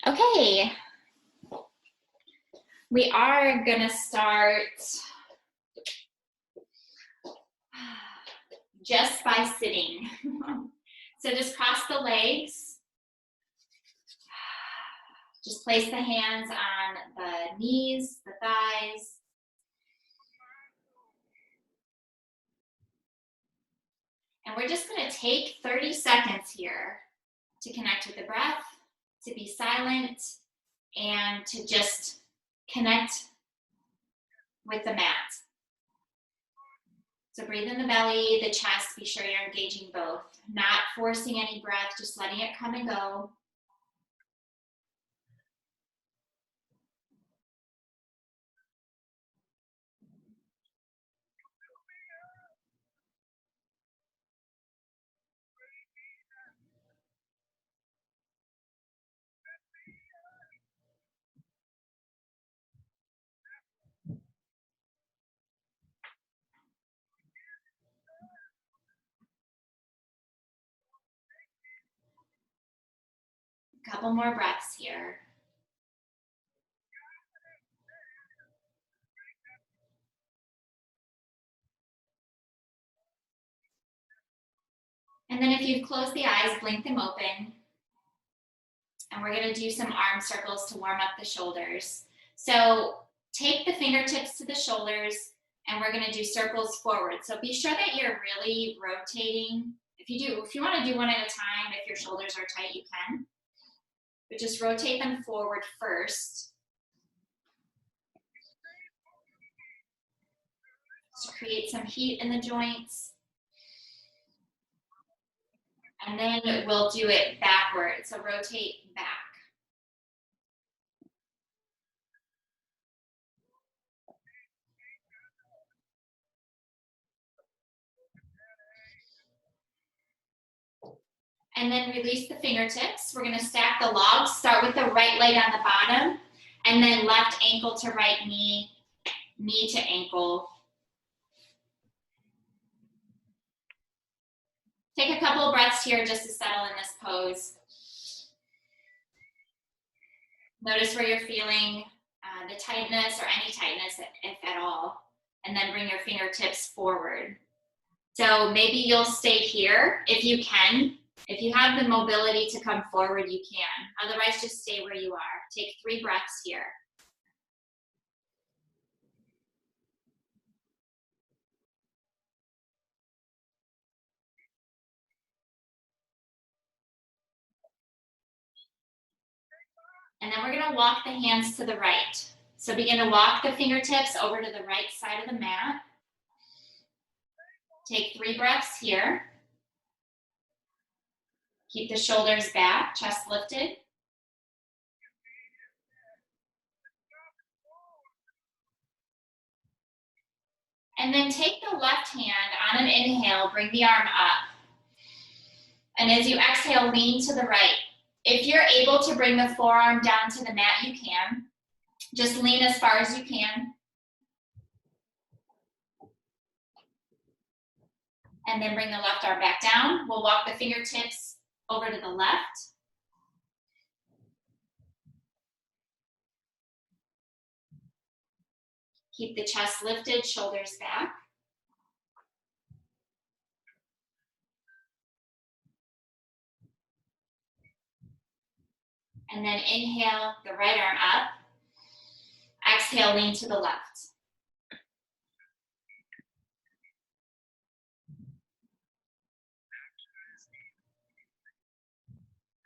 Okay, we are gonna start just by sitting. So just cross the legs. Just place the hands on the knees, the thighs. And we're just gonna take 30 seconds here to connect with the breath, to be silent, and to just connect with the mat. So breathe in the belly, the chest, be sure you're engaging both. Not forcing any breath, just letting it come and go. A couple more breaths here. And then if you've closed the eyes, blink them open. And we're gonna do some arm circles to warm up the shoulders. So take the fingertips to the shoulders and we're gonna do circles forward. So be sure that you're really rotating. If you wanna do one at a time, if your shoulders are tight, you can. But just rotate them forward first. To create some heat in the joints. And then we'll do it backwards. So rotate back. And then release the fingertips. We're gonna stack the logs. Start with the right leg on the bottom, and then left ankle to right knee, knee to ankle. Take a couple of breaths here just to settle in this pose. Notice where you're feeling the tightness or any tightness, if at all, and then bring your fingertips forward. So maybe you'll stay here if you can. If you have the mobility to come forward, you can. Otherwise, just stay where you are. Take 3 breaths here. And then we're gonna walk the hands to the right. So begin to walk the fingertips over to the right side of the mat. Take 3 breaths here. Keep the shoulders back, chest lifted. And then take the left hand on an inhale, bring the arm up. And as you exhale, lean to the right. If you're able to bring the forearm down to the mat, you can. Just lean as far as you can. And then bring the left arm back down. We'll walk the fingertips over to the left. Keep the chest lifted, shoulders back. And then inhale the right arm up. Exhale, lean to the left.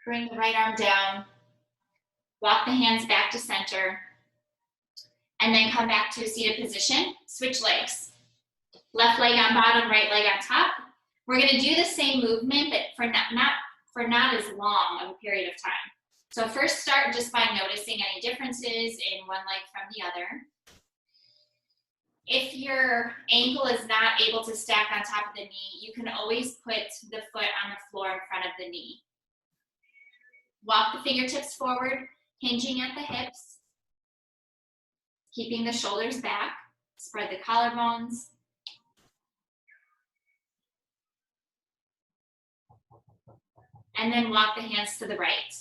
Bring the right arm down. Walk the hands back to center. And then come back to a seated position. Switch legs. Left leg on bottom, right leg on top. We're gonna do the same movement, but for not as long of a period of time. So first start just by noticing any differences in one leg from the other. If your ankle is not able to stack on top of the knee, you can always put the foot on the floor in front of the knee. Walk the fingertips forward, hinging at the hips, keeping the shoulders back, spread the collarbones. And then walk the hands to the right.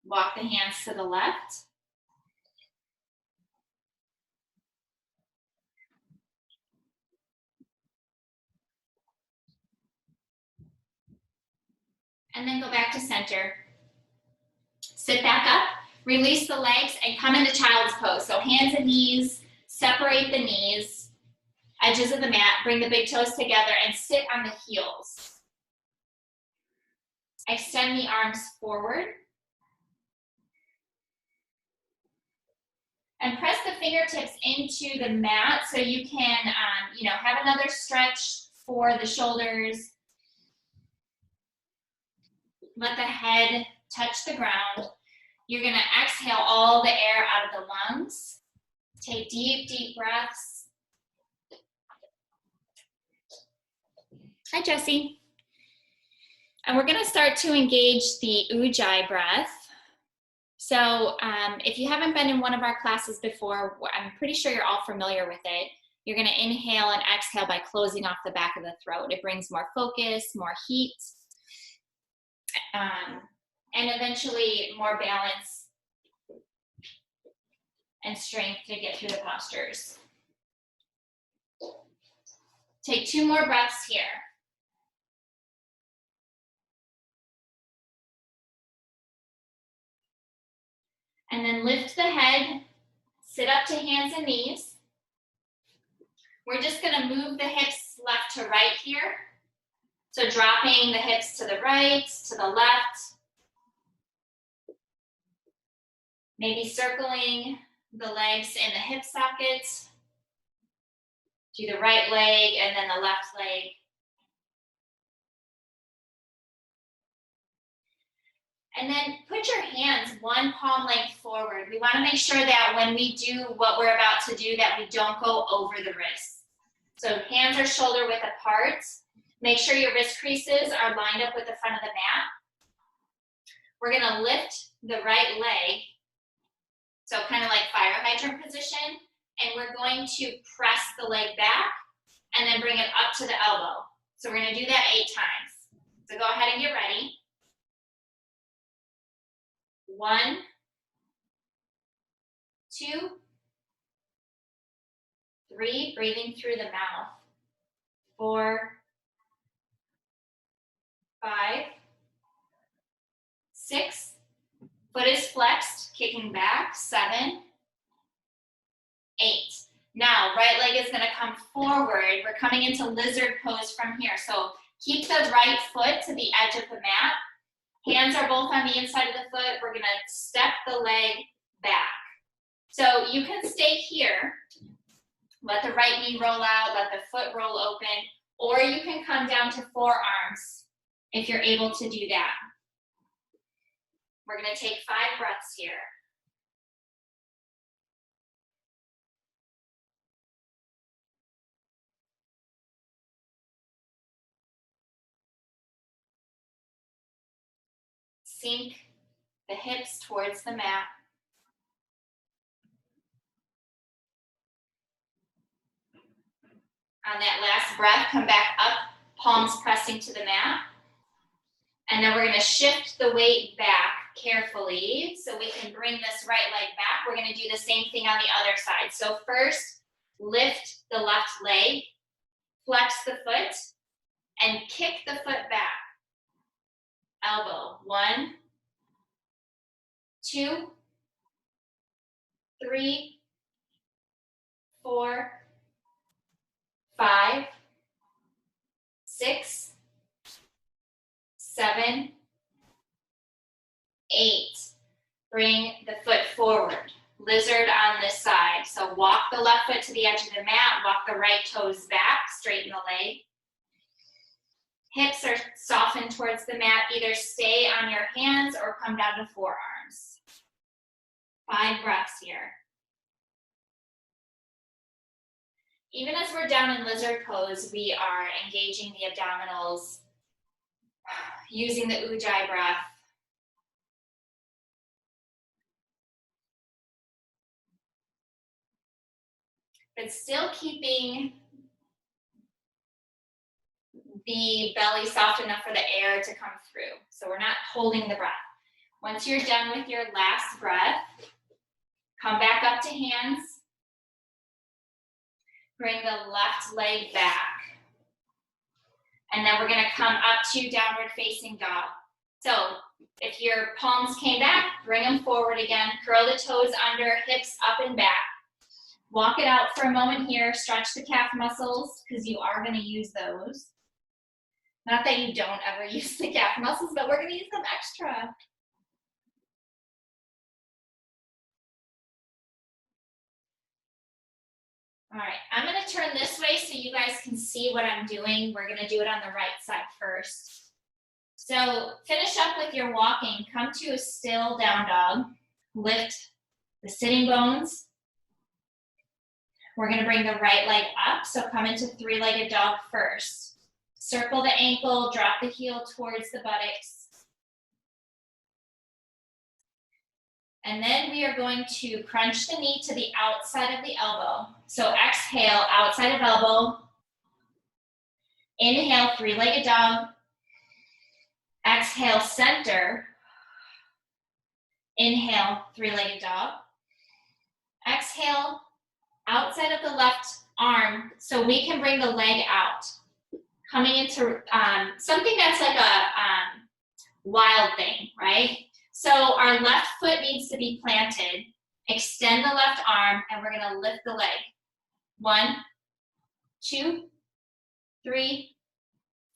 Walk the hands to the left. And then go back to center. Sit back up, release the legs, and come into child's pose. So hands and knees, separate the knees, edges of the mat, bring the big toes together, and sit on the heels. Extend the arms forward. And press the fingertips into the mat so you can have another stretch for the shoulders. Let the head touch the ground. You're gonna exhale all the air out of the lungs. Take deep, deep breaths. Hi, Jessie. And we're gonna start to engage the Ujjayi breath. So if you haven't been in one of our classes before, I'm pretty sure you're all familiar with it. You're gonna inhale and exhale by closing off the back of the throat. It brings more focus, more heat, and eventually more balance and strength to get through the postures. Take 2 more breaths here. And then lift the head, sit up to hands and knees. We're just gonna move the hips left to right here. So dropping the hips to the right, to the left. Maybe circling the legs in the hip sockets. Do the right leg and then the left leg. And then put your hands 1 palm length forward. We want to make sure that when we do what we're about to do, that we don't go over the wrists. So hands are shoulder width apart. Make sure your wrist creases are lined up with the front of the mat. We're going to lift the right leg, so kind of like fire hydrant position, and we're going to press the leg back and then bring it up to the elbow. So we're going to do that 8 times. So go ahead and get ready. 1, 2, 3, breathing through the mouth. 4, 5, 6, foot is flexed, kicking back. 7, 8. Now, right leg is gonna come forward. We're coming into lizard pose from here. So keep the right foot to the edge of the mat. Hands are both on the inside of the foot. We're gonna step the leg back. So you can stay here. Let the right knee roll out, let the foot roll open, or you can come down to forearms if you're able to do that. We're gonna take 5 breaths here. Sink the hips towards the mat. On that last breath, come back up, palms pressing to the mat. And then we're gonna shift the weight back carefully so we can bring this right leg back. We're gonna do the same thing on the other side. So first, lift the left leg, flex the foot, and kick the foot back. Elbow, 1, 2, 3, 4, 5, 6, 7, 8. Bring the foot forward. Lizard on this side. So walk the left foot to the edge of the mat, walk the right toes back, straighten the leg. Hips are softened towards the mat. Either stay on your hands or come down to forearms. 5 breaths here. Even as we're down in lizard pose, we are engaging the abdominals, using the Ujjayi breath. But still keeping the belly soft enough for the air to come through. So we're not holding the breath. Once you're done with your last breath, come back up to hands. Bring the left leg back. And then we're gonna come up to downward facing dog. So if your palms came back, bring them forward again. Curl the toes under, hips up and back. Walk it out for a moment here. Stretch the calf muscles because you are gonna use those. Not that you don't ever use the calf muscles, but we're gonna use them extra. All right, I'm gonna turn this way so you guys can see what I'm doing. We're gonna do it on the right side first. So finish up with your walking. Come to a still down dog. Lift the sitting bones. We're gonna bring the right leg up, so come into three-legged dog first. Circle the ankle, drop the heel towards the buttocks. And then we are going to crunch the knee to the outside of the elbow. So exhale, outside of elbow. Inhale, three-legged dog. Exhale, center. Inhale, three-legged dog. Exhale, outside of the left arm, so we can bring the leg out. Coming into something that's like a wild thing, right? So our left foot needs to be planted. Extend the left arm, and we're gonna lift the leg. 1, 2, 3,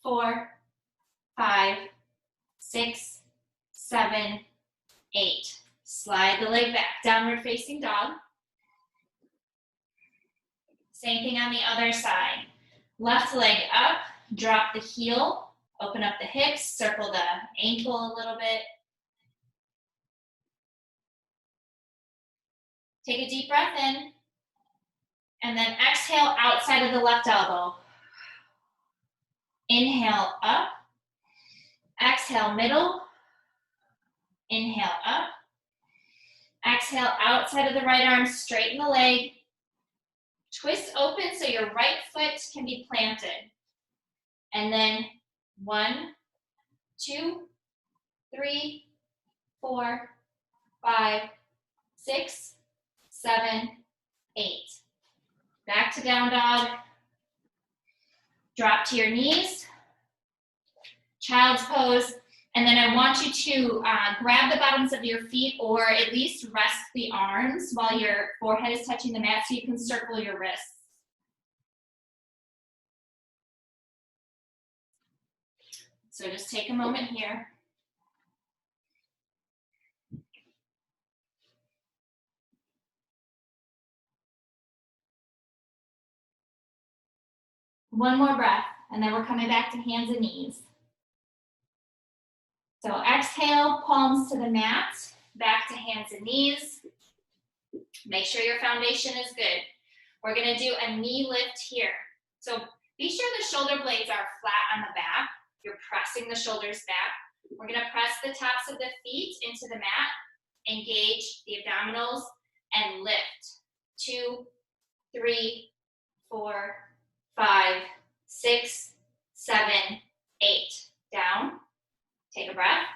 4, 5, 6, 7, 8. Slide the leg back, downward facing dog. Same thing on the other side. Left leg up, drop the heel, open up the hips, circle the ankle a little bit. Take a deep breath in, and then exhale outside of the left elbow. Inhale up, exhale middle, inhale up, exhale outside of the right arm, straighten the leg, twist open so your right foot can be planted. And then 1, 2, 3, 4, 5, 6, 7, 8. Back to down dog. Drop to your knees. Child's pose. And then I want you to grab the bottoms of your feet, or at least rest the arms while your forehead is touching the mat so you can circle your wrists. So just take a moment here. One more breath, and then we're coming back to hands and knees. So exhale, palms to the mat, back to hands and knees. Make sure your foundation is good. We're gonna do a knee lift here. So be sure the shoulder blades are flat on the back. You're pressing the shoulders back. We're gonna press the tops of the feet into the mat, engage the abdominals, and lift. 2, 3, 4, 5, 6, 7, 8. Down. Take a breath.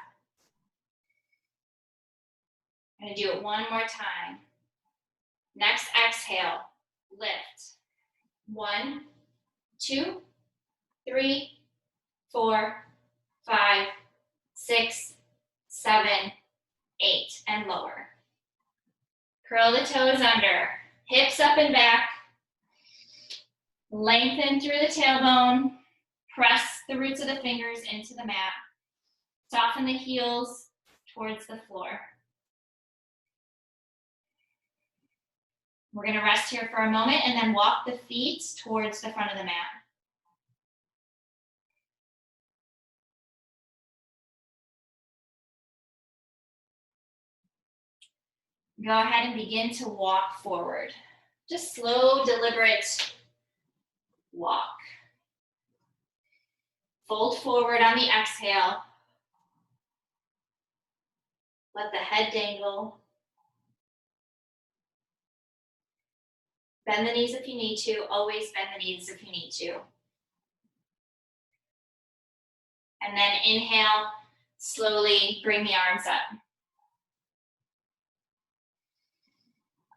I'm gonna do it one more time. Next exhale, lift. 1, 2, 3, 4, 5, 6, 7, 8, and lower. Curl the toes under, hips up and back. Lengthen through the tailbone. Press the roots of the fingers into the mat. Soften the heels towards the floor. We're gonna rest here for a moment and then walk the feet towards the front of the mat. Go ahead and begin to walk forward. Just slow, deliberate walk. Fold forward on the exhale. Let the head dangle. Bend the knees if you need to. Always bend the knees if you need to. And then inhale, slowly bring the arms up.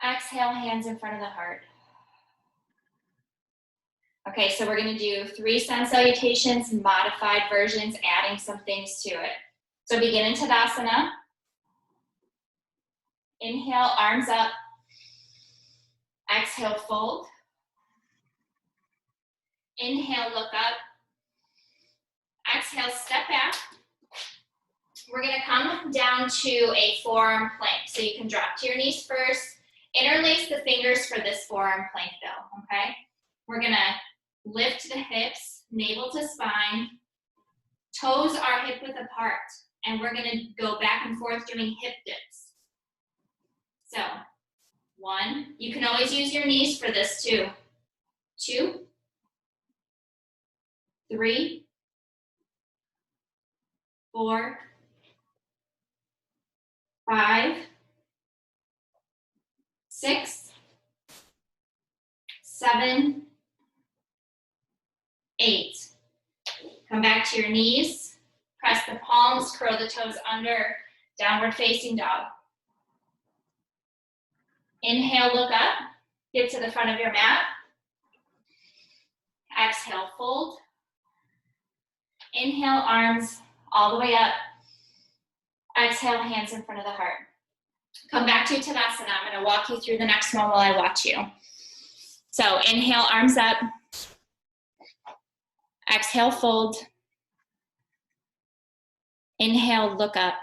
Exhale, hands in front of the heart. Okay, so we're gonna do 3 sun salutations, modified versions, adding some things to it. So begin in Tadasana. Inhale, arms up. Exhale, fold. Inhale, look up. Exhale, step back. We're gonna come down to a forearm plank. So you can drop to your knees first. Interlace the fingers for this forearm plank though, okay? We're gonna lift the hips, navel to spine. Toes are hip width apart. And we're gonna go back and forth doing hip dips. So, 1, you can always use your knees for this too. 2, 3, 4, 5, 6, 7, 8. Come back to your knees. Press the palms, curl the toes under, downward facing dog. Inhale, look up. Get to the front of your mat. Exhale, fold. Inhale, arms all the way up. Exhale, hands in front of the heart. Come back to Tadasana. I'm going to walk you through the next one while I watch you. So inhale, arms up. Exhale, fold. Inhale, look up.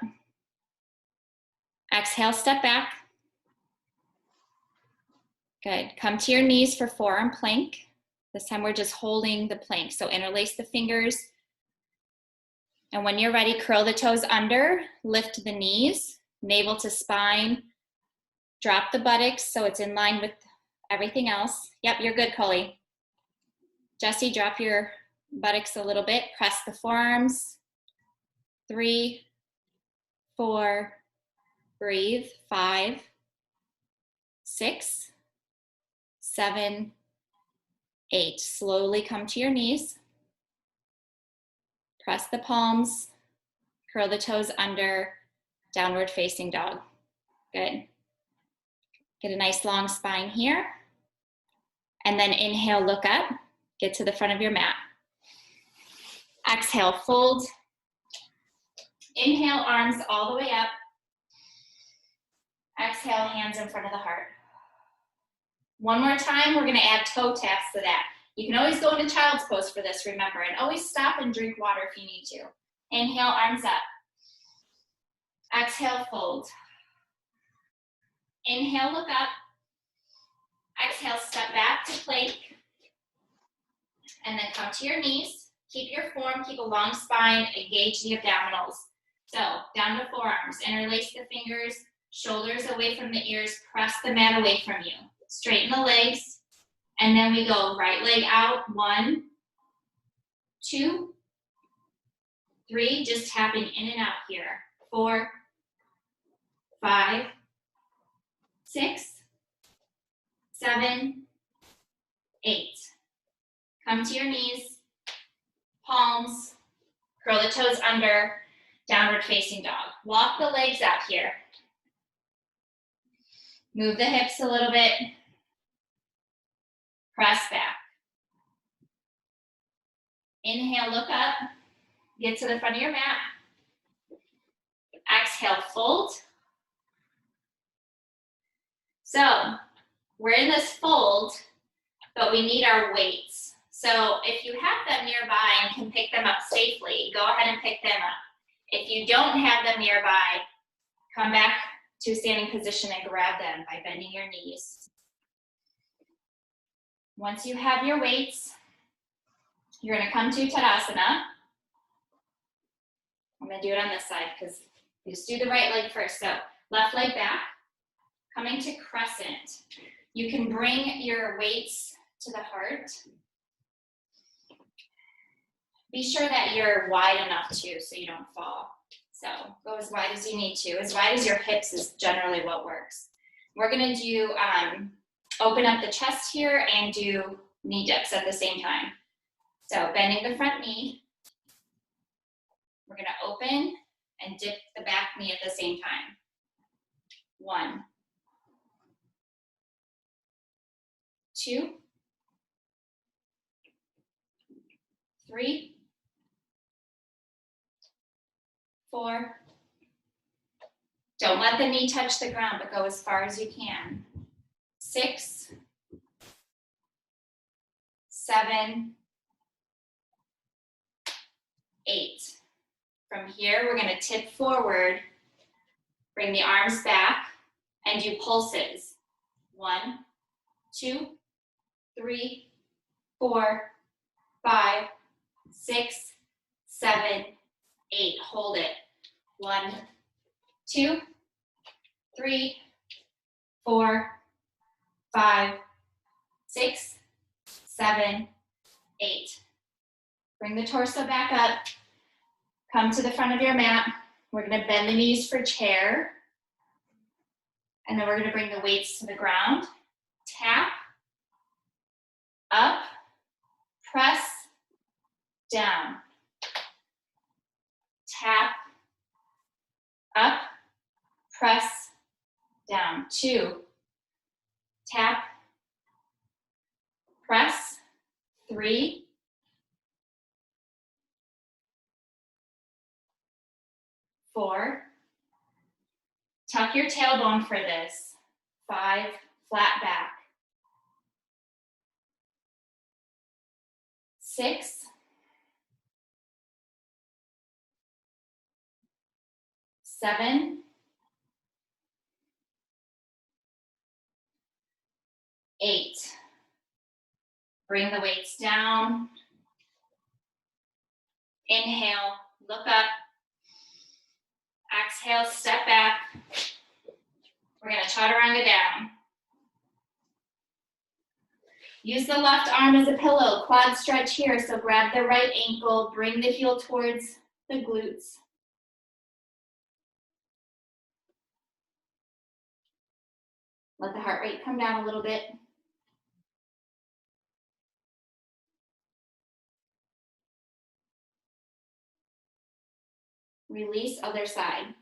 Exhale, step back. Good. Come to your knees for forearm plank. This time we're just holding the plank. So interlace the fingers. And when you're ready, curl the toes under, lift the knees, navel to spine, drop the buttocks so it's in line with everything else. Yep, you're good, Coley. Jesse, drop your buttocks a little bit. Press the forearms. 3, 4, breathe. 5, 6, 7, 8. Slowly come to your knees. Press the palms, curl the toes under, downward facing dog. Good. Get a nice long spine here. And then inhale, look up, get to the front of your mat. Exhale, fold. Inhale, arms all the way up. Exhale, hands in front of the heart. One more time, we're gonna add toe taps to that. You can always go into child's pose for this, remember, and always stop and drink water if you need to. Inhale, arms up. Exhale, fold. Inhale, look up. Exhale, step back to plank. And then come to your knees. Keep your form, keep a long spine, engage the abdominals. So, down to forearms, interlace the fingers, shoulders away from the ears, press the mat away from you. Straighten the legs, and then we go right leg out, 1, 2, 3, just tapping in and out here, 4, 5, 6, 7, 8. Come to your knees, palms, curl the toes under, downward facing dog. Walk the legs out here. Move the hips a little bit. Press back. Inhale, look up. Get to the front of your mat. Exhale, fold. So, we're in this fold, but we need our weights. So, if you have them nearby and can pick them up safely, go ahead and pick them up. If you don't have them nearby, come back to a standing position and grab them by bending your knees. Once you have your weights, you're gonna come to Tadasana. I'm gonna do it on this side because you just do the right leg first. So left leg back, coming to crescent. You can bring your weights to the heart. Be sure that you're wide enough too so you don't fall. So go as wide as you need to. As wide as your hips is generally what works. We're gonna do, open up the chest here and do knee dips at the same time. So bending the front knee. We're gonna open and dip the back knee at the same time. 1, 2, 3, 4. Don't let the knee touch the ground, but go as far as you can. 6, 7, 8. From here, we're going to tip forward, bring the arms back, and do pulses. 1, 2, 3, 4, 5, 6, 7, 8. Hold it. 1, 2, 3, 4, 5, 6, 7, 8. Bring the torso back up. Come to the front of your mat. We're going to bend the knees for chair. And then we're going to bring the weights to the ground. Tap, up, press, down. Tap, up, press, down. 2. Tap, press. 3. 4. Tuck your tailbone for this. 5. Flat back. 6. 7. 8. Bring the weights down. Inhale, look up. Exhale, step back. We're going to chaturanga down. Use the left arm as a pillow. Quad stretch here, so grab the right ankle, bring the heel towards the glutes. Let the heart rate come down a little bit. Release, other side.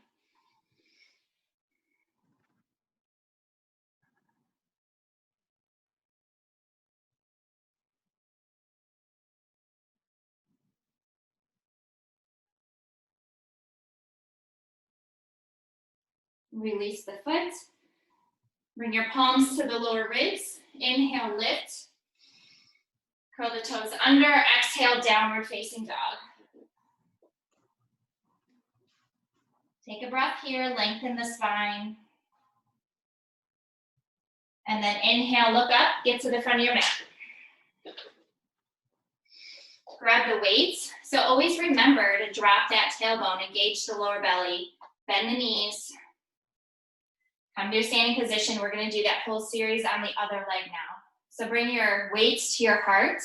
Release the foot. Bring your palms to the lower ribs. Inhale, lift. Curl the toes under. Exhale, downward facing dog. Take a breath here, lengthen the spine. And then inhale, look up, get to the front of your mat. Grab the weights. So always remember to drop that tailbone, engage the lower belly, bend the knees. Come to a standing position. We're going to do that whole series on the other leg now. So bring your weights to your heart.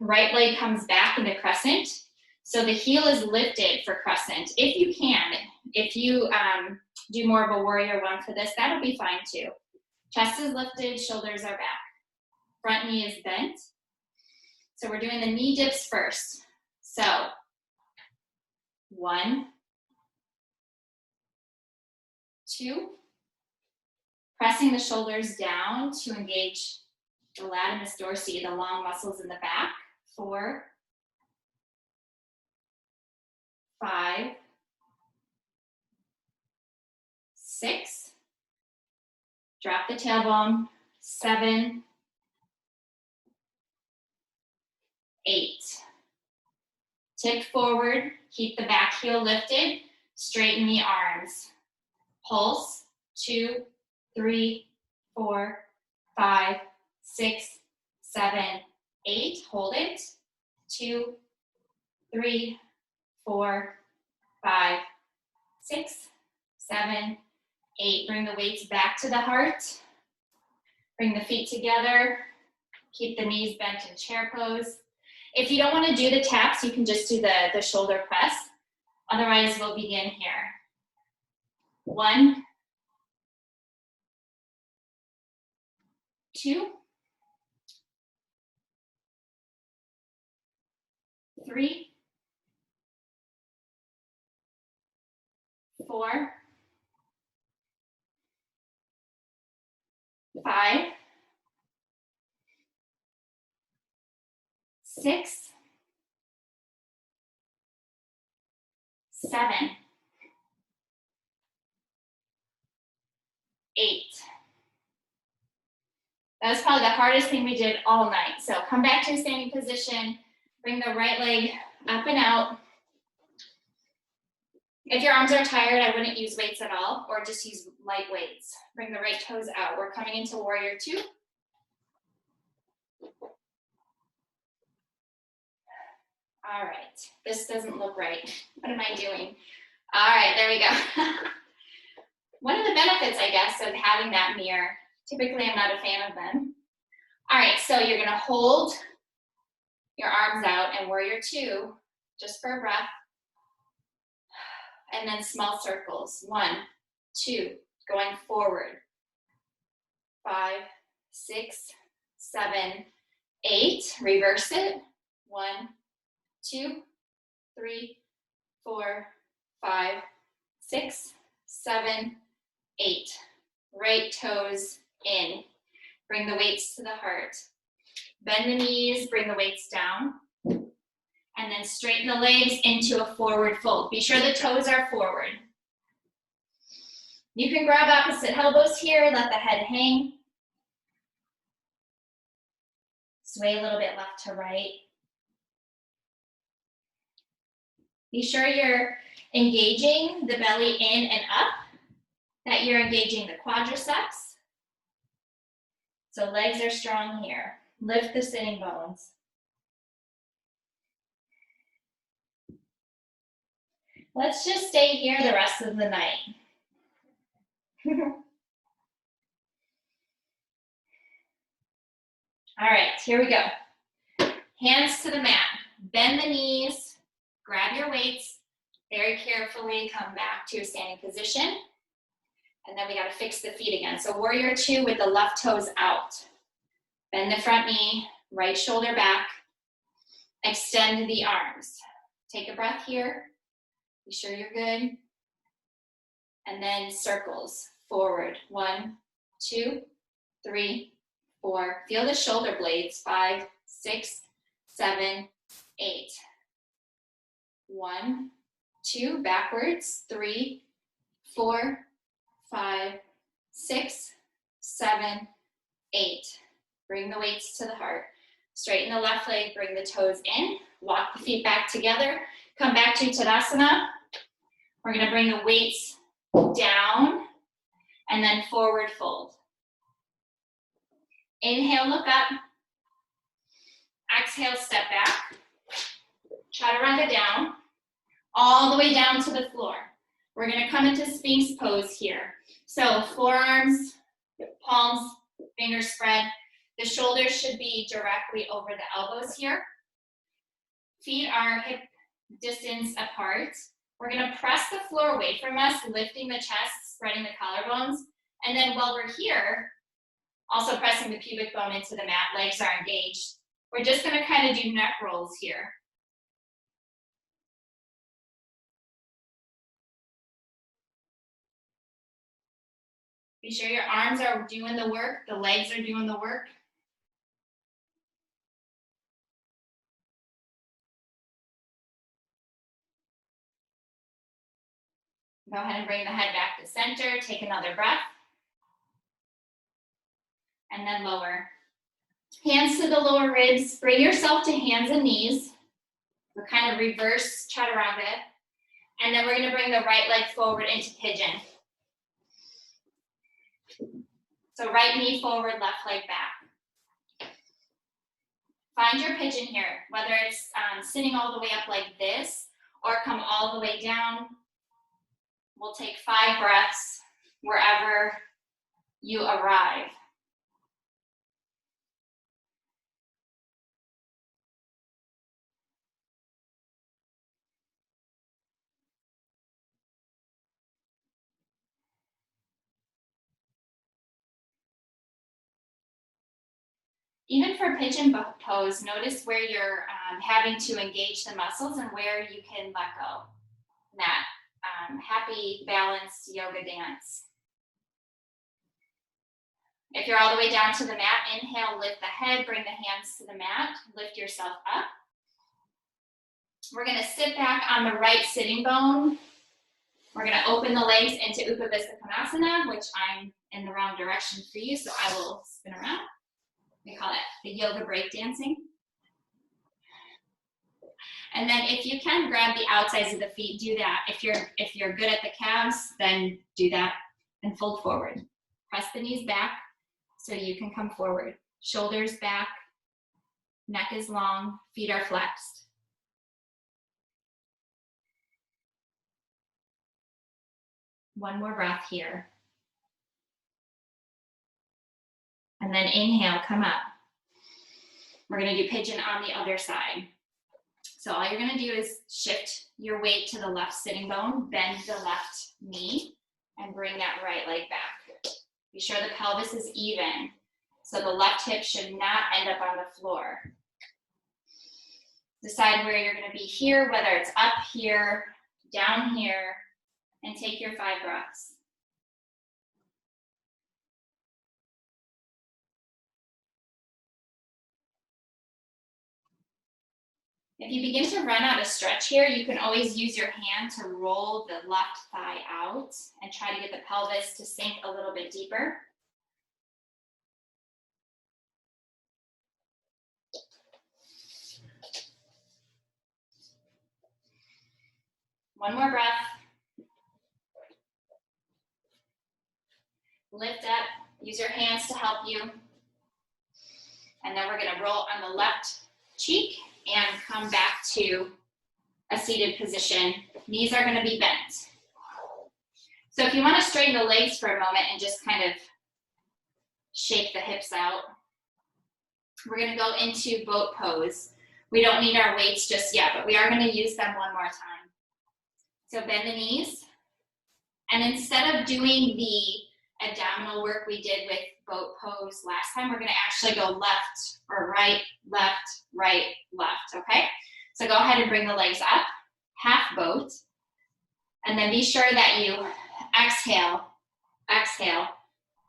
Right leg comes back into crescent. So the heel is lifted for crescent, if you can. If you do more of a warrior one for this, that'll be fine too. Chest is lifted, shoulders are back. Front knee is bent. So we're doing the knee dips first. So 1, 2, pressing the shoulders down to engage the latissimus dorsi, the long muscles in the back. 4, 5, 6, drop the tailbone. 7, 8. Tip forward, keep the back heel lifted, straighten the arms. Pulse, 2, 3, 4, 5, 6, 7, 8. Hold it. 2, 3, 4, 5, 6, 7, 8. Bring the weights back to the heart. Bring the feet together. Keep the knees bent in chair pose. If you don't want to do the taps, you can just do the shoulder press. Otherwise, we'll begin here. 1, 2, 3, 4, 5, 6, 7, 8. That was probably the hardest thing we did all night. So come back to a standing position, bring the right leg up and out. If your arms are tired, I wouldn't use weights at all, or just use light weights. Bring the right toes out. We're coming into warrior 2. All right, this doesn't look right. What am I doing? All right, there we go. One of the benefits, I guess, of having that mirror, typically I'm not a fan of them. All right, so you're gonna hold your arms out and warrior 2, just for a breath. And then small circles. 1, 2, going forward. 5, 6, 7, 8. Reverse it. 1, 2, 3, 4, 5, 6, 7, 8. Right toes in. Bring the weights to the heart. Bend the knees, bring the weights down. And then straighten the legs into a forward fold. Be sure the toes are forward. You can grab opposite elbows here, let the head hang. Sway a little bit left to right. Be sure you're engaging the belly in and up, that you're engaging the quadriceps. So legs are strong here. Lift the sitting bones. Let's just stay here the rest of the night. All right, here we go. Hands to the mat. Bend the knees, grab your weights, very carefully come back to a standing position. And then we gotta fix the feet again. So warrior 2 with the left toes out. Bend the front knee, right shoulder back. Extend the arms. Take a breath here. Be sure you're good. And then circles forward. 1, 2, 3, 4. Feel the shoulder blades. 5, 6, 7, 8. 1, 2, backwards. 3, 4, 5, 6, 7, 8. Bring the weights to the heart. Straighten the left leg, bring the toes in. Walk the feet back together. Come back to Tadasana. We're gonna bring the weights down and then forward fold. Inhale, look up. Exhale, step back. Chaturanga down, all the way down to the floor. We're gonna come into Sphinx pose here. So forearms, palms, fingers spread. The shoulders should be directly over the elbows here. Feet are hip distance apart. We're gonna press the floor away from us, lifting the chest, spreading the collarbones. And then while we're here, also pressing the pubic bone into the mat, legs are engaged. We're just gonna kind of do neck rolls here. Be sure your arms are doing the work, the legs are doing the work. Go ahead and bring the head back to center. Take another breath. And then lower. Hands to the lower ribs. Bring yourself to hands and knees. We're kind of reverse chaturanga. And then we're going to bring the right leg forward into pigeon. So right knee forward, left leg back. Find your pigeon here, whether it's sitting all the way up like this or come all the way down. We'll take 5 breaths wherever you arrive. Even for pigeon pose, notice where you're having to engage the muscles and where you can let go. That happy, balanced yoga dance. If you're all the way down to the mat, inhale, lift the head, bring the hands to the mat, lift yourself up. We're gonna sit back on the right sitting bone. We're gonna open the legs into Upavista Konasana, which I'm in the wrong direction for you, so I will spin around. We call it the yoga break dancing. And then if you can grab the outsides of the feet, do that. If you're good at the calves, then do that and fold forward. Press the knees back so you can come forward. Shoulders back, neck is long, feet are flexed. One more breath here. And then inhale, come up. We're gonna do pigeon on the other side. So all you're gonna do is shift your weight to the left sitting bone, bend the left knee, and bring that right leg back. Be sure the pelvis is even, so the left hip should not end up on the floor. Decide where you're gonna be here, whether it's up here, down here, and take your 5 breaths. If you begin to run out of stretch here, you can always use your hand to roll the left thigh out and try to get the pelvis to sink a little bit deeper. One more breath. Lift up, use your hands to help you. And then we're gonna roll on the left cheek and come back to a seated position. Knees are gonna be bent. So if you wanna straighten the legs for a moment and just kind of shake the hips out, we're gonna go into boat pose. We don't need our weights just yet, but we are gonna use them one more time. So bend the knees, and instead of doing the abdominal work we did with boat pose last time, we're gonna actually go left or right, left, okay? So go ahead and bring the legs up, half boat, and then be sure that you exhale,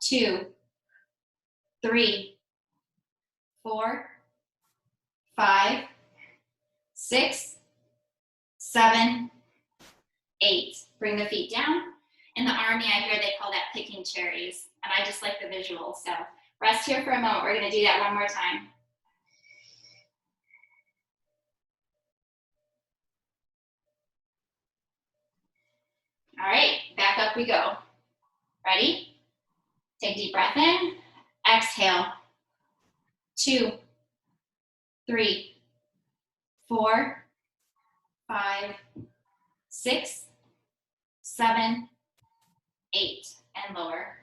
2, 3, 4, 5, 6, 7, 8. Bring the feet down. In the Army, I hear they call that picking cherries, and I just like the visual. So rest here for a moment. We're gonna do that one more time. All right, back up we go. Ready? Take a deep breath in, exhale. 2, 3, 4, 5, 6, 7, 8, and lower.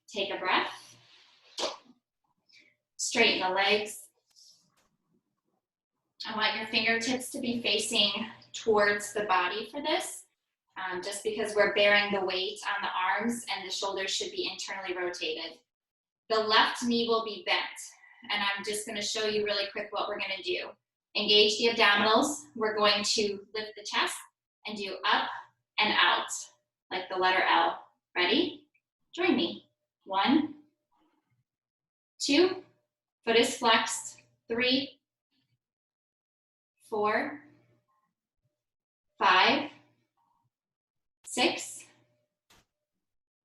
Take a breath. Straighten the legs. I want your fingertips to be facing towards the body for this, just because we're bearing the weight on the arms and the shoulders should be internally rotated. The left knee will be bent, and I'm just gonna show you really quick what we're gonna do. Engage the abdominals. We're going to lift the chest and do up and out, like the letter L. Ready? Join me. 1, 2, foot is flexed. 3, 4, 5, 6,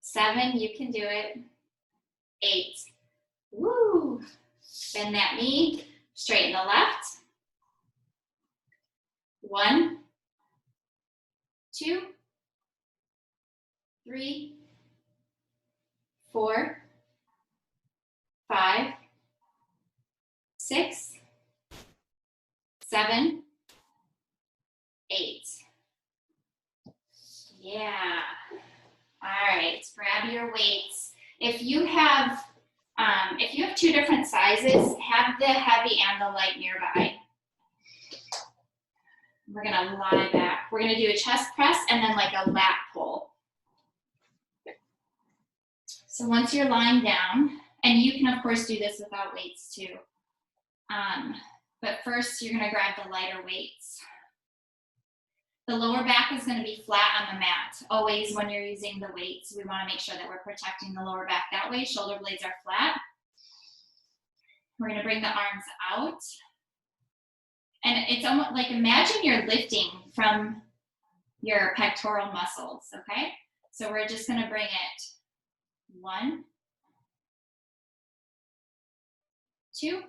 7, you can do it. 8. Woo! Bend that knee, straighten the left. 1, 2, 3, 4, 5, 6, 7, 8. Yeah. All right, grab your weights. If you have 2 different sizes, have the heavy and the light nearby. We're gonna lie back. We're gonna do a chest press and then like a lat pull. So once you're lying down, and you can of course do this without weights too. But first you're gonna grab the lighter weights. The lower back is going to be flat on the mat. Always when you're using the weights, we want to make sure that we're protecting the lower back that way. Shoulder blades are flat. We're going to bring the arms out. And it's almost like, imagine you're lifting from your pectoral muscles, okay? So we're just going to bring it 1, 2,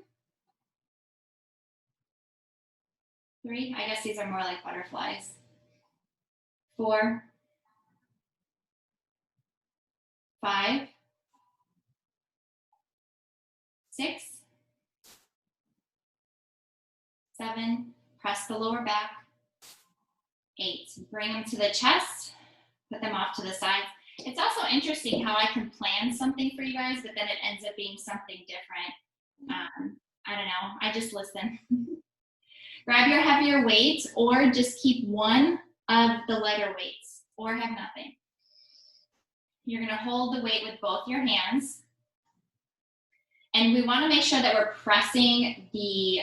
3. I guess these are more like butterflies. 4, 5, 6, 7, press the lower back. 8, bring them to the chest, put them off to the sides. It's also interesting how I can plan something for you guys, but then it ends up being something different. I don't know, I just listen. Grab your heavier weights or just keep one of the lighter weights or have nothing. You're gonna hold the weight with both your hands. And we wanna make sure that we're pressing the,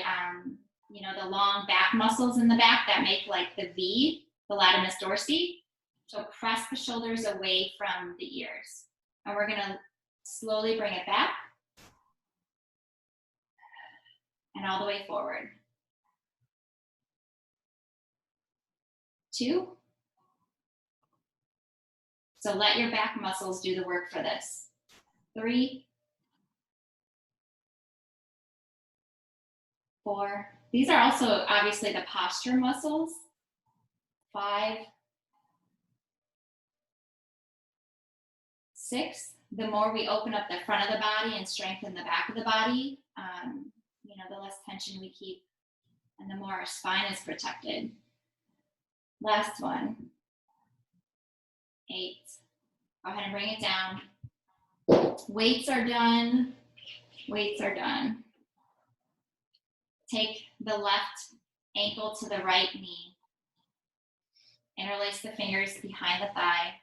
the long back muscles in the back that make like the V, the latissimus dorsi. So press the shoulders away from the ears. And we're gonna slowly bring it back and all the way forward. 2. So let your back muscles do the work for this. 3, 4. These are also obviously the posture muscles. 5, 6. The more we open up the front of the body and strengthen the back of the body, the less tension we keep and the more our spine is protected. Last one. 8. Go ahead and bring it down. Weights are done. Weights are done. Take the left ankle to the right knee. Interlace the fingers behind the thigh.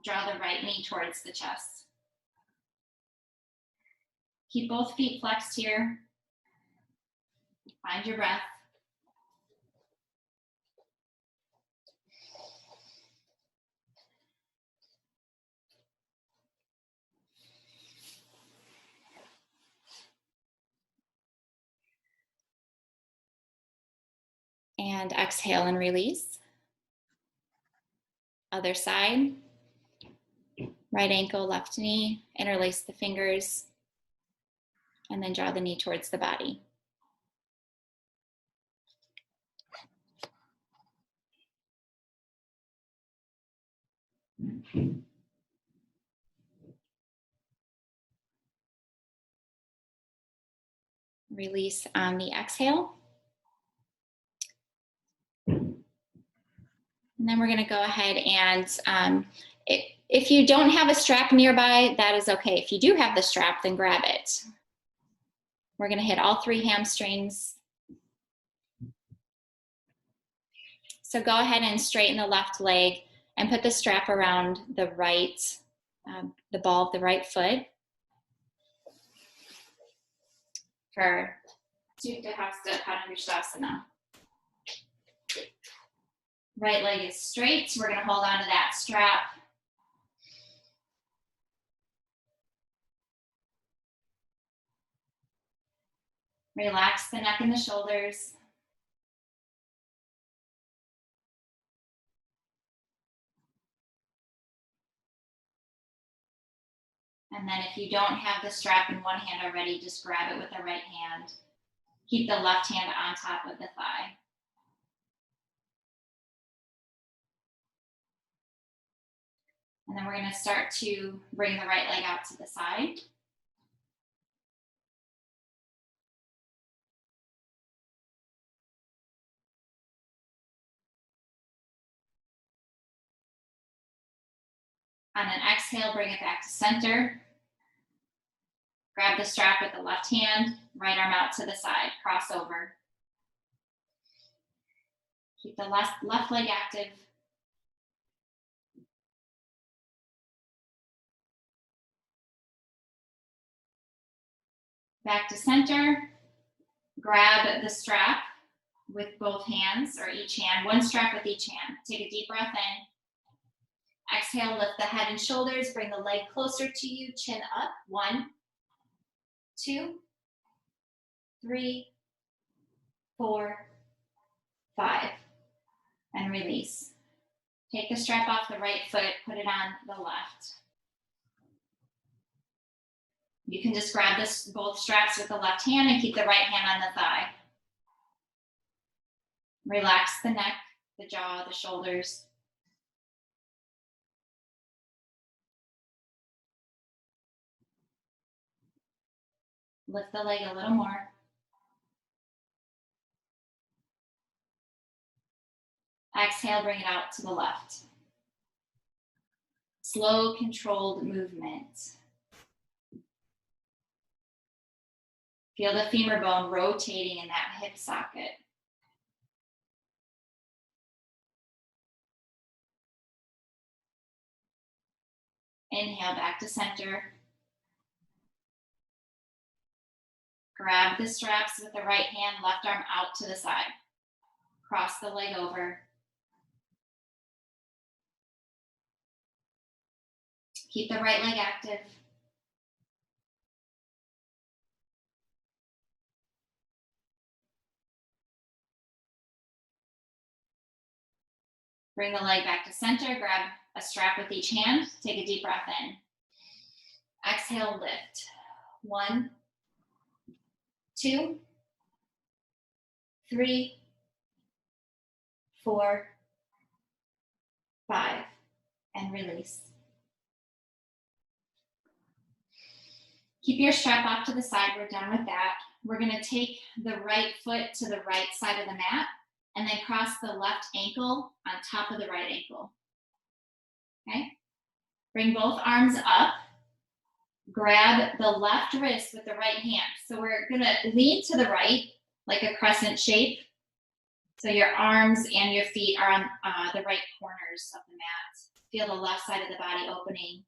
Draw the right knee towards the chest. Keep both feet flexed here. Find your breath. And exhale and release. Other side. Right ankle, left knee. Interlace the fingers. And then draw the knee towards the body. Release on the exhale. And then we're going to go ahead and if you don't have a strap nearby, that is okay. If you do have the strap, then grab it. We're going to hit all 3 hamstrings. So go ahead and straighten the left leg and put the strap around the right, the ball of the right foot. For Supta Hasta Padangusthasana. Right leg is straight, so we're going to hold on to that strap. Relax the neck and the shoulders. And then if you don't have the strap in one hand already, just grab it with the right hand. Keep the left hand on top of the thigh. And then we're going to start to bring the right leg out to the side. On an exhale, bring it back to center. Grab the strap with the left hand, right arm out to the side, cross over. Keep the left leg active. Back to center. Grab the strap with both hands, or each hand, one strap with each hand. Take a deep breath in. Exhale, lift the head and shoulders, bring the leg closer to you, chin up. 1, 2, 3, 4, 5, and release. Take the strap off the right foot, put it on the left. You can just grab both straps with the left hand and keep the right hand on the thigh. Relax the neck, the jaw, the shoulders. Lift the leg a little more. Exhale, bring it out to the left. Slow, controlled movement. Feel the femur bone rotating in that hip socket. Inhale, back to center. Grab the straps with the right hand, left arm out to the side. Cross the leg over. Keep the right leg active. Bring the leg back to center. Grab a strap with each hand. Take a deep breath in. Exhale, lift. 1, 2, 3, 4, 5, and release. Keep your strap off to the side. We're done with that. We're going to take the right foot to the right side of the mat and then cross the left ankle on top of the right ankle. Okay? Bring both arms up. Grab the left wrist with the right hand. So we're going to lean to the right like a crescent shape. So your arms and your feet are on the right corners of the mat. Feel the left side of the body opening.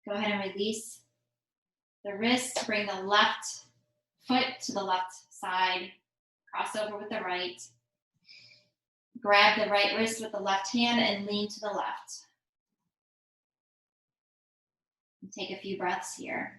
Go ahead and release the wrist. Bring the left foot to the left side. Cross over with the right. Grab the right wrist with the left hand and lean to the left. And take a few breaths here.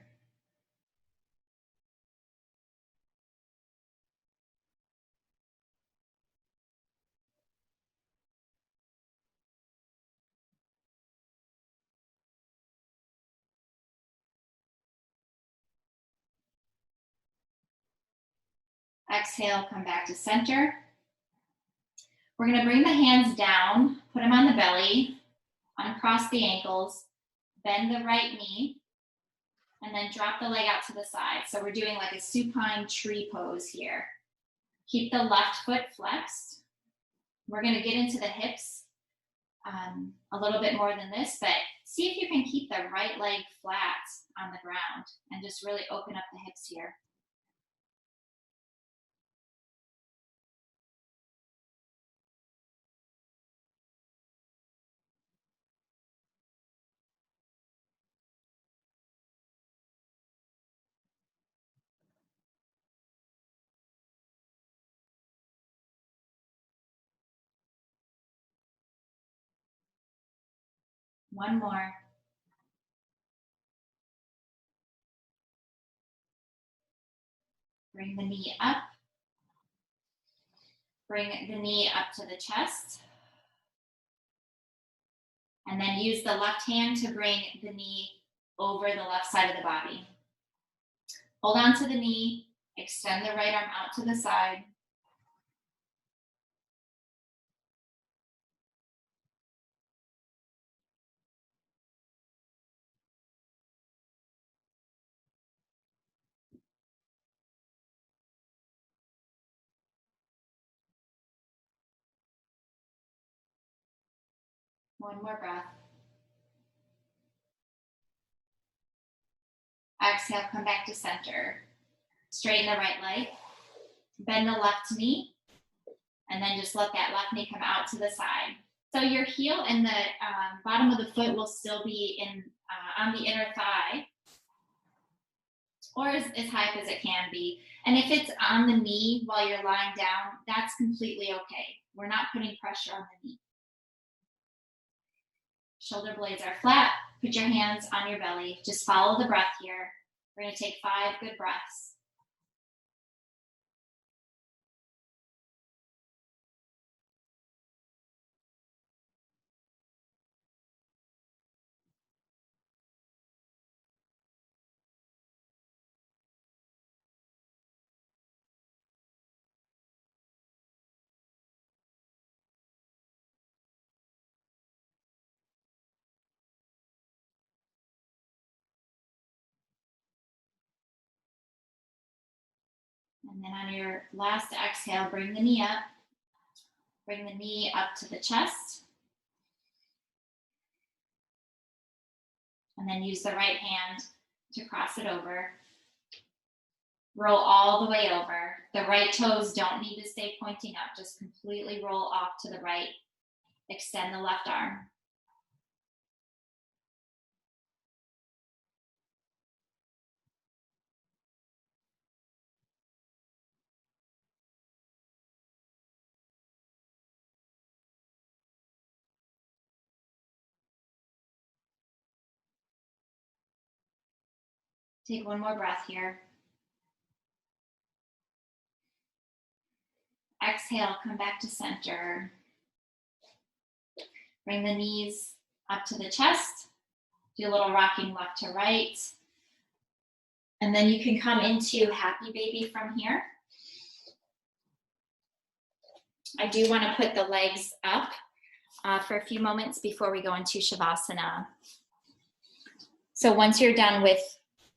Exhale, come back to center. We're going to bring the hands down, put them on the belly, uncross the ankles, bend the right knee, and then drop the leg out to the side. So we're doing like a supine tree pose here. Keep the left foot flexed. We're going to get into the hips a little bit more than this, but see if you can keep the right leg flat on the ground and just really open up the hips here. One more. Bring the knee up. Bring the knee up to the chest. And then use the left hand to bring the knee over the left side of the body. Hold on to the knee. Extend the right arm out to the side. One more breath. Exhale, come back to center. Straighten the right leg. bend the left knee, and then just let that left knee come out to the side. So your heel and the bottom of the foot will still be in on the inner thigh, or as high up as it can be. And if it's on the knee while you're lying down, that's completely okay. We're not putting pressure on the knee. Shoulder blades are flat. Put your hands on your belly. Just follow the breath here. We're going to take 5 good breaths. And then on your last exhale, bring the knee up. Bring the knee up to the chest. And then use the right hand to cross it over. Roll all the way over. The right toes don't need to stay pointing up. Just completely roll off to the right. Extend the left arm. Take one more breath here. Exhale, come back to center. Bring the knees up to the chest. Do a little rocking left to right. And then you can come into happy baby from here. I do want to put the legs up for a few moments before we go into Shavasana. So once you're done with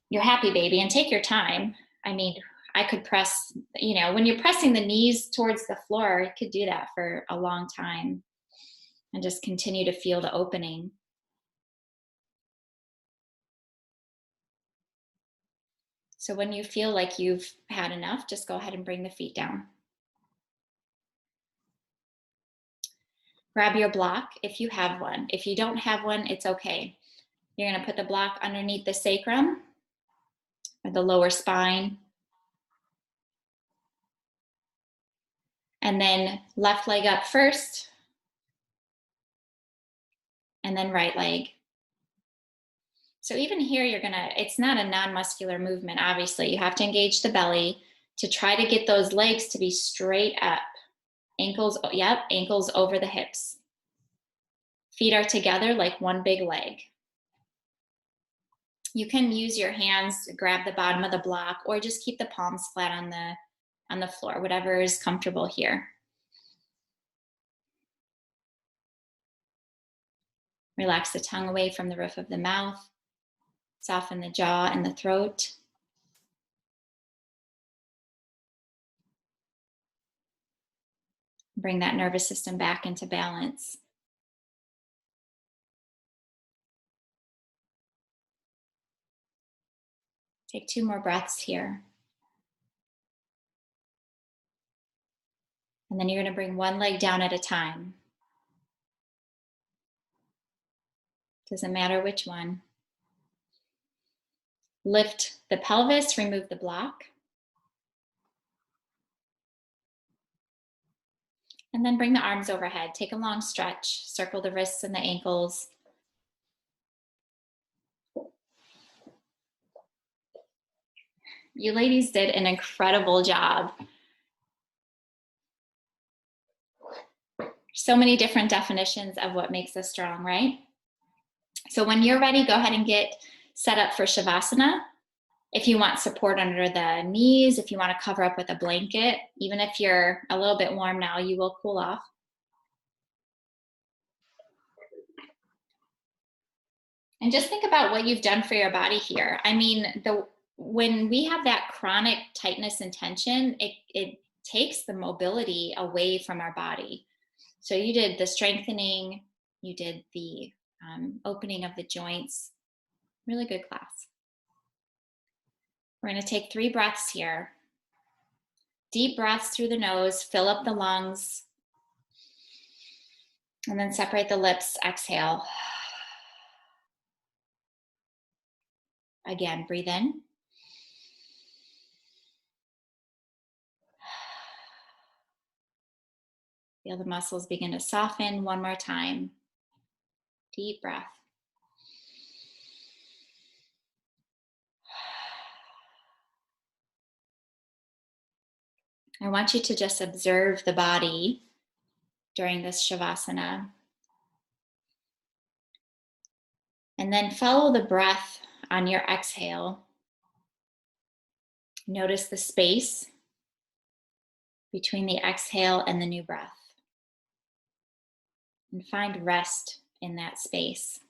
your happy baby, and take your time. I mean, I could press, when you're pressing the knees towards the floor, you could do that for a long time and just continue to feel the opening. So when you feel like you've had enough, just go ahead and bring the feet down. Grab your block if you have one. If you don't have one, it's okay. You're going to put the block underneath the sacrum or the lower spine. And then left leg up first. And then right leg. So even here, it's not a non-muscular movement, obviously. You have to engage the belly to try to get those legs to be straight up. Ankles over the hips. Feet are together like one big leg. You can use your hands to grab the bottom of the block or just keep the palms flat on the floor, whatever is comfortable here. Relax the tongue away from the roof of the mouth. Soften the jaw and the throat. Bring that nervous system back into balance. Take 2 more breaths here. And then you're going to bring one leg down at a time. Doesn't matter which one. Lift the pelvis, remove the block. And then bring the arms overhead. Take a long stretch. Circle the wrists and the ankles. You ladies did an incredible job. So many different definitions of what makes us strong, right? So when you're ready, go ahead and get set up for Shavasana. If you want support under the knees, if you want to cover up with a blanket, even if you're a little bit warm now, you will cool off. And just think about what you've done for your body here. I mean, when we have that chronic tightness and tension, it takes the mobility away from our body. So you did the strengthening, you did the opening of the joints. Really good class. We're going to take 3 breaths here. Deep breaths through the nose, fill up the lungs, and then separate the lips, exhale. Again, breathe in. Feel the muscles begin to soften. One more time. Deep breath. I want you to just observe the body during this Shavasana. And then follow the breath on your exhale. Notice the space between the exhale and the new breath. And find rest in that space.